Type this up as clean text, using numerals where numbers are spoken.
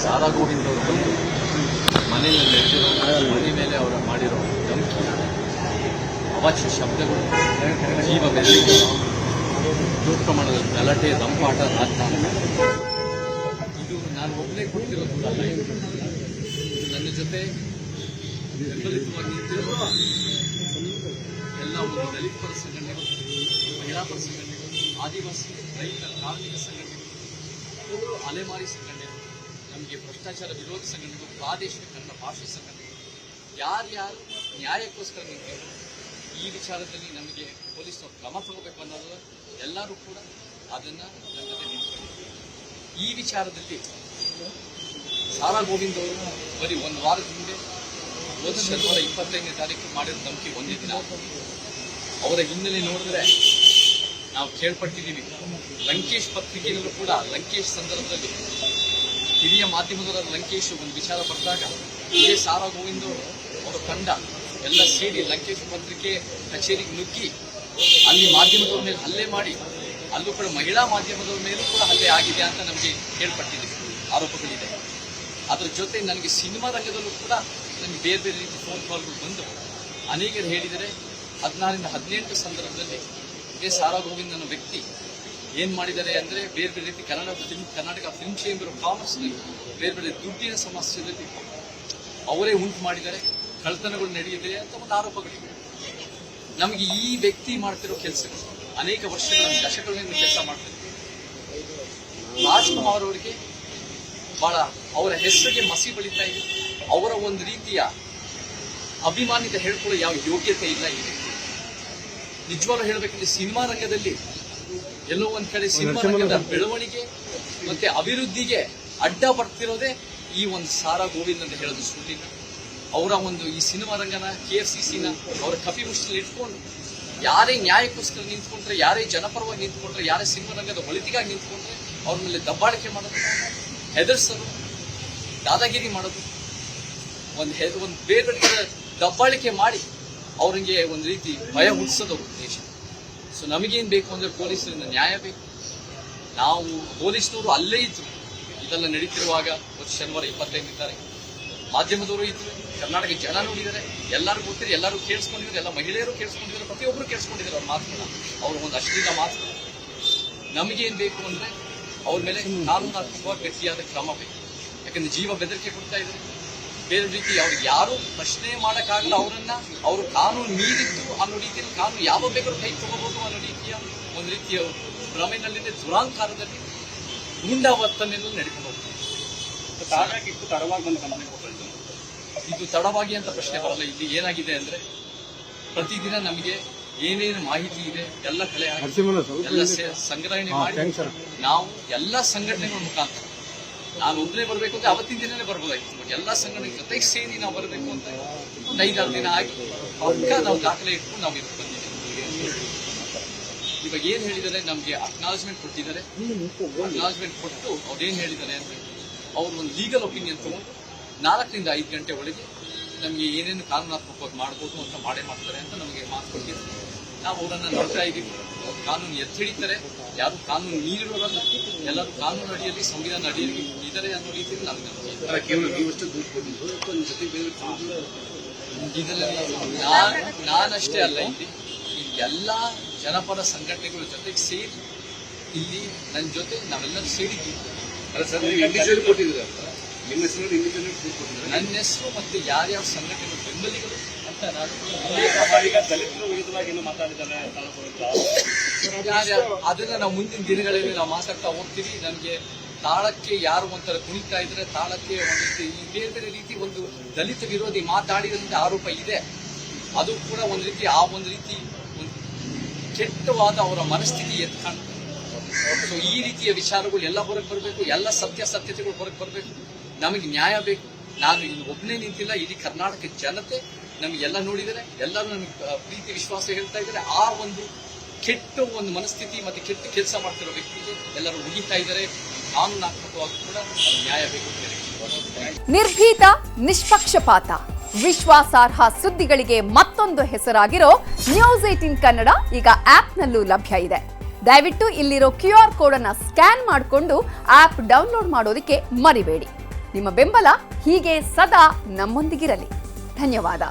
ಸಾರಾ ಗೋವಿಂದ್ ಅವರು ಮನೆಯಲ್ಲಿ ಮನೆ ಮೇಲೆ ಅವರು ಮಾಡಿರೋ ಧಮಕಿ, ಅವಾಚ್ಯ ಶಬ್ದಗಳು, ಜೀವ ಬೆದರಿಕೆ, ದೊಡ್ಡ ಪ್ರಮಾಣದ ಗಲಾಟೆ, ದಂಪಾಟ, ರಾಜಕಾರಣ, ಇದು ನಾನು ಒಬ್ಬನೇ ಕೊಡ್ತಿರೋದಲ್ಲ. ನನ್ನ ಜೊತೆ ಬೆಂಬಲಿತವಾಗಿ ನಿಂತಿರುವ ಎಲ್ಲ ಒಂದು ದಲಿತ ಪರ ಸಂಘಟನೆಗಳು, ಮಹಿಳಾ ಪರ ಸಂಘಟನೆಗಳು, ಆದಿವಾಸಿ ರೈತ ಕಾರ್ಮಿಕ ಸಂಘಟನೆಗಳು, ಅಲೆಮಾರಿ ಸಂಘಟನೆಗಳು, ನಮಗೆ ಭ್ರಷ್ಟಾಚಾರ ವಿರೋಧಿ ಸಂಘಟನೆಗಳು, ಪ್ರಾದೇಶಿಕ ಕನ್ನಡ ಭಾಷೆ ಸಂಘಟನೆಗಳು, ಯಾರ್ಯಾರು ನ್ಯಾಯಕ್ಕೋಸ್ಕರ ನಿಂತಿರೋ ಈ ವಿಚಾರದಲ್ಲಿ ನಮಗೆ ಪೊಲೀಸರು ಕ್ರಮ ತಗೋಬೇಕು ಅನ್ನೋದು ಎಲ್ಲರೂ ಕೂಡ ಅದನ್ನು ನನ್ನ ಜೊತೆ ನಿಂತ್ಕೊಂಡಿದ್ದಾರೆ. ಈ ವಿಚಾರದಲ್ಲಿ ಸಾರಾ ಗೋವಿಂದ್ ಅವರು ಬರೀ ಒಂದು ವಾರದ ಹಿಂದೆ ಹೋದ ಶನಿವಾರ 25ನೇ ತಾರೀಕು ಮಾಡಿದ ಧಮಕಿ ಒಂದೇ ದಿನ. ಅವರ ಹಿನ್ನೆಲೆ ನೋಡಿದ್ರೆ ನಾವು ಕೇಳ್ಪಟ್ಟಿದ್ದೀವಿ. ಲಂಕೇಶ್ ಪತ್ರಿಕೆಯಲ್ಲೂ ಕೂಡ ಲಂಕೇಶ್ ಸಂದರ್ಭದಲ್ಲಿ ಹಿರಿಯ ಮಾಧ್ಯಮದವರ ಲಂಕೇಶ್ ಒಂದು ವಿಚಾರ ಬಂದಾಗ ಇದೇ ಸಾರಾ ಗೋವಿಂದ್ ಅವರು ತಂಡ ಎಲ್ಲ ಸೇರಿ ಲಂಕೇಶ್ ಪತ್ರಿಕೆ ಕಚೇರಿಗೆ ನುಗ್ಗಿ ಅಲ್ಲಿ ಮಾಧ್ಯಮದವ್ರ ಮೇಲೆ ಹಲ್ಲೆ ಮಾಡಿ, ಅಲ್ಲೂ ಕೂಡ ಮಹಿಳಾ ಮಾಧ್ಯಮದವ್ರ ಮೇಲೂ ಕೂಡ ಹಲ್ಲೆ ಆಗಿದೆ ಅಂತ ನಮಗೆ ಕೇಳ್ಪಟ್ಟಿದ್ದೀವಿ, ಆರೋಪಗಳಿದೆ. ಅದರ ಜೊತೆ ನನಗೆ ಸಿನಿಮಾ ರಂಗದಲ್ಲೂ ಕೂಡ ನನಗೆ ಬೇರೆ ಬೇರೆ ರೀತಿ ಫೋನ್ ಕಾಲ್ಗಳು ಬಂದು ಅನೇಕರು ಹೇಳಿದರೆ 16ರಿಂದ 18 ಸಂದರ್ಭದಲ್ಲಿ ಇದೇ ಸಾರಾ ಗೋವಿಂದ್ ಅನ್ನೋ ವ್ಯಕ್ತಿ ಏನ್ ಮಾಡಿದ್ದಾರೆ ಅಂದ್ರೆ ಬೇರೆ ಬೇರೆ ರೀತಿ Karnataka film chamber of commerce ಬೇರೆ ಬೇರೆ ದುಡ್ಡಿನ ಸಮಸ್ಯೆಯಲ್ಲಿ ಅವರೇ ಉಂಟು ಮಾಡಿದ್ದಾರೆ, ಕಳ್ಳತನಗಳು ನಡೆಯುತ್ತಿದೆ ಅಂತ ಒಂದು ಆರೋಪಗಳಿವೆ. ನಮಗೆ ಈ ವ್ಯಕ್ತಿ ಮಾಡ್ತಿರೋ ಕೆಲಸಗಳು ಅನೇಕ ವರ್ಷಗಳ ದಶಕಗಳಿಂದ ಕೆಲಸ ಮಾಡ್ತಿದ್ದಾರೆ. ರಾಜ್ಕುಮಾರ್ ಅವರಿಗೆ ಬಹಳ ಅವರ ಹೆಸರಿಗೆ ಮಸಿ ಬಳಿತಾ ಇದೆ. ಅವರ ಒಂದು ರೀತಿಯ ಅಭಿಮಾನಿತ ಹೇಳ್ಕೊಳ್ಳೋ ಯಾವ ಯೋಗ್ಯತೆ ಇಲ್ಲ ಈ ವ್ಯಕ್ತಿ. ನಿಜವಾಗ್ಲೂ ಹೇಳಬೇಕಂದ್ರೆ ಸಿನಿಮಾ ರಂಗದಲ್ಲಿ ಎಲ್ಲೋ ಒಂದ್ ಕಡೆ ಸಿನಿಮಾ ರಂಗದ ಬೆಳವಣಿಗೆ ಮತ್ತೆ ಅಭಿವೃದ್ಧಿಗೆ ಅಡ್ಡ ಬರ್ತಿರೋದೇ ಈ ಒಂದು ಸಾರಾ ಗೋವಿಂದ್ ಅಂತ ಹೇಳೋದು ಸುಳ್ಳಿಲ್ಲ. ಅವರ ಒಂದು ಈ ಸಿನಿಮಾ ರಂಗನ KFCCನ ಅವರ ಕಪಿಮುಷ್ಟಿಯಲ್ಲಿ ಇಟ್ಕೊಂಡು ಯಾರೇ ನ್ಯಾಯಕ್ಕೋಸ್ಕರ ನಿಂತ್ಕೊಂಡ್ರೆ, ಯಾರೇ ಜನಪರವಾಗಿ ನಿಂತ್ಕೊಂಡ್ರೆ, ಯಾರೇ ಸಿನಿಮಾ ರಂಗದ ಒಳಿತಿಗಾಗಿ ನಿಂತ್ಕೊಂಡ್ರೆ ಅವ್ರ ಮೇಲೆ ದಬ್ಬಾಳಿಕೆ ಮಾಡೋದು, ಹೆದರ್ಸೋದು, ದಾದಾಗಿರಿ ಮಾಡೋದು, ಒಂದು ಬೇರೆ ಬೇರೆ ದಬ್ಬಾಳಿಕೆ ಮಾಡಿ ಅವ್ರಿಗೆ ಒಂದು ರೀತಿ ಭಯ ಹುಟ್ಟಿಸೋದು ಉದ್ದೇಶ. ಸೊ ನಮಗೇನು ಬೇಕು ಅಂದ್ರೆ ಪೊಲೀಸರಿಂದ ನ್ಯಾಯ ಬೇಕು. ನಾವು ಪೊಲೀಸ್ನವರು ಅಲ್ಲೇ ಇದ್ರು ಇದೆಲ್ಲ ನಡೀತಿರುವಾಗ ಶನಿವಾರ 25ನೇ ತಾರೀಕು ಮಾಧ್ಯಮದವರು ಇದ್ರು, ಕರ್ನಾಟಕ ಜನ ನೋಡಿದ್ದಾರೆ, ಎಲ್ಲರೂ ಗೊತ್ತಿದೆ, ಎಲ್ಲರೂ ಕೇಳಿಸ್ಕೊಂಡಿದ್ದಾರೆ, ಎಲ್ಲ ಮಹಿಳೆಯರು ಕೇಳಿಸ್ಕೊಂಡಿದ್ದಾರೆ, ಪ್ರತಿಯೊಬ್ಬರು ಕೇಳಿಸ್ಕೊಂಡಿದ್ದಾರೆ ಅವ್ರ ಮಾತುಗಳನ್ನ, ಅವ್ರ ಒಂದು ಅಶ್ಲೀಲ ಮಾತು. ನಮಗೇನು ಬೇಕು ಅಂದ್ರೆ ಅವ್ರ ಮೇಲೆ ಕಾನೂನಾತ್ಮಕವಾಗಿ ಗಟ್ಟಿಯಾದ ಕ್ರಮ ಬೇಕು. ಯಾಕಂದ್ರೆ ಜೀವ ಬೆದರಿಕೆ ಕೊಡ್ತಾ ಇದ್ದಾರೆ, ಬೇರೆ ರೀತಿ ಅವ್ರಿಗೆ ಯಾರು ಪ್ರಶ್ನೆ ಮಾಡೋಕ್ಕಾಗಲ್ಲ ಅವರನ್ನ, ಅವರು ಕಾನೂನು ಮೀರಿದ್ದು ಅನ್ನೋ ರೀತಿಯಲ್ಲಿ ಕಾನೂನು ಯಾವ ಬೇಕಾದ್ರೂ ಕೈ ತಗೋಬಹುದು ಅನ್ನೋ ರೀತಿಯ ಒಂದು ರೀತಿಯ ಭ್ರಮೆನಲ್ಲಿದೆ, ದುರಾಂಕಾರದಲ್ಲಿ ಗೂಂಡಾವರ್ತನೆಯನ್ನು ನಡ್ಕೊಂಡು ಹೋಗ್ತಾರೆ. ಇದು ತಡವಾಗಿ ಅಂತ ಪ್ರಶ್ನೆ ಬರಲ್ಲ. ಇಲ್ಲಿ ಏನಾಗಿದೆ ಅಂದ್ರೆ ಪ್ರತಿದಿನ ನಮಗೆ ಏನೇನು ಮಾಹಿತಿ ಇದೆ ಎಲ್ಲ ಕಲೆ ಎಲ್ಲ ಸಂಗ್ರಹಣೆ ಮಾಡಿ ನಾವು ಎಲ್ಲ ಸಂಘಟನೆಗಳ ಮುಖಾಂತರ, ನಾನು ಒಬ್ಬನೇ ಬರಬೇಕು ಅಂದ್ರೆ ಅವತ್ತಿನ ದಿನನೇ ಬರ್ಬೋದಾಗಿತ್ತು, ಬಟ್ ಎಲ್ಲ ಸಂಘಟನೆ ಜೊತೆಗೆ ಸೇರಿ ನಾವು ಬರಬೇಕು ಅಂತ ಒಂದು 5-6 ದಿನ ಆಗಿ ಪಕ್ಕ ನಾವು ದಾಖಲೆ ಇಟ್ಕೊಂಡು ನಾವು ಇದಕ್ಕೆ ಬಂದಿದ್ದೇವೆ. ಇವಾಗ ಏನ್ ಹೇಳಿದ್ದಾರೆ, ನಮ್ಗೆ ಅಕ್ನಾಲಜ್ಮೆಂಟ್ ಕೊಟ್ಟಿದ್ದಾರೆ. ಅಕ್ನಾಲಜ್ಮೆಂಟ್ ಕೊಟ್ಟು ಅವ್ರೇನ್ ಹೇಳಿದ್ದಾರೆ ಅಂದ್ರೆ ಅವ್ರು ಒಂದು ಲೀಗಲ್ ಒಪಿನಿಯನ್ ತಗೊಂಡು 4ರಿಂದ 5 ಗಂಟೆ ಒಳಗೆ ನಮ್ಗೆ ಏನೇನು ಕಾನೂನಾತ್ಮಕವಾಗಿ ಮಾಡ್ಬೋದು ಅಂತ ಮಾಡ್ತಾರೆ ಅಂತ ನಮಗೆ ಮಾತು ಕೊಟ್ಟಿದ್ದಾರೆ. ನಾವು ಅವರನ್ನ ನೋಡ್ತಾ ಇದ್ದೀವಿ. ಕಾನೂನು ಎತ್ತಿಡಿತಾರೆ, ಯಾರು ಕಾನೂನು ಮೀರಿರೋರಲ್ಲ, ಎಲ್ಲರೂ ಕಾನೂನು ಅಡಿಯಲ್ಲಿ ಸಂವಿಧಾನ ಅಡಿಯಲ್ಲಿ ಇದ್ದಾರೆ ಅನ್ನೋ ರೀತಿಯಲ್ಲಿ ನಮ್ಗೆ ಇದರಲ್ಲಿ ನಾನಷ್ಟೇ ಅಲ್ಲ, ಇಲ್ಲಿ ಎಲ್ಲ ಜನಪರ ಸಂಘಟನೆಗಳ ಜೊತೆಗೆ ಸೇರಿ ಇಲ್ಲಿ ನನ್ನ ಜೊತೆ ನಾವೆಲ್ಲರೂ ಸೇರಿದ್ದೀವಿ. ನನ್ನ ಹೆಸರು ಮತ್ತೆ ಯಾರ್ಯಾವ ಸಂಘಟನೆಗಳು ಬೆಂಬಲಿಗಳು ಅಂತ ನಾನು ಅದನ್ನ ನಾವು ಮುಂದಿನ ದಿನಗಳಲ್ಲಿ ನಾವು ಮಾತಾಡ್ತಾ ಹೋಗ್ತೀವಿ. ನಮ್ಗೆ ತಾಳಕ್ಕೆ ಯಾರು ಒಂಥರ ಕುಣಿತಾ ಇದ್ರೆ ತಾಳಕ್ಕೆ ಒಂದು ಬೇರೆ ಬೇರೆ ರೀತಿ ಒಂದು ದಲಿತ ವಿರೋಧಿ ಮಾತಾಡಿದಂತ ಆರೋಪ ಇದೆ. ಅದು ಕೂಡ ಒಂದು ರೀತಿ ಆ ಒಂದು ರೀತಿ ಒಂದು ಕೆಟ್ಟವಾದ ಅವರ ಮನಸ್ಥಿತಿ ಎದ್ದು ಕಾಣ್ತದೆ. ಸೊ ಈ ರೀತಿಯ ವಿಚಾರಗಳು ಎಲ್ಲ ಹೊರಗೆ ಬರಬೇಕು, ಎಲ್ಲ ಸತ್ಯತೆಗಳು ಹೊರಗೆ ಬರಬೇಕು. ನಮಗೆ ನ್ಯಾಯ ಬೇಕು. ನಾನು ಇಲ್ಲಿ ಒಬ್ಬನೇ ನಿಂತಿಲ್ಲ, ಇಡೀ ಕರ್ನಾಟಕ ಜನತೆ ನಮಗೆಲ್ಲ ನೋಡಿದರೆ, ಎಲ್ಲರೂ ನಮಗೆ ಪ್ರೀತಿ ವಿಶ್ವಾಸ ಹೇಳ್ತಾ ಇದ್ದಾರೆ. ಆ ಒಂದು ಕೆಟ್ಟ ಒಂದು ಮನಸ್ಥಿತಿ ಮತ್ತೆ ಕೆಟ್ಟ ಕೆಲಸ ಮಾಡ್ತಿರೋ ವ್ಯಕ್ತಿಗೆ ಎಲ್ಲರೂ ಉಗಿತಾ ಇದ್ದಾರೆ. ಕಾನೂನಾತ್ಮಕವಾಗಿ ಕೂಡ ನ್ಯಾಯ ಬೇಕು. ನಿರ್ಭೀತ, ನಿಷ್ಪಕ್ಷಪಾತ, ವಿಶ್ವಾಸಾರ್ಹ ಸುದ್ದಿಗಳಿಗೆ ಮತ್ತೊಂದು ಹೆಸರಾಗಿರೋ ನ್ಯೂಸ್ 18 ಕನ್ನಡ ಈಗ ಆಪ್ನಲ್ಲೂ ಲಭ್ಯ ಇದೆ. ದಯವಿಟ್ಟು ಇಲ್ಲಿರೋ QR ಕೋಡ್ ಅನ್ನ ಸ್ಕ್ಯಾನ್ ಮಾಡಿಕೊಂಡು ಆಪ್ ಡೌನ್ಲೋಡ್ ಮಾಡೋದಕ್ಕೆ ಮರಿಬೇಡಿ. ನಿಮ್ಮ ಬೆಂಬಲ ಹೀಗೆ ಸದಾ ನಮ್ಮೊಂದಿಗಿರಲಿ. ಧನ್ಯವಾದ.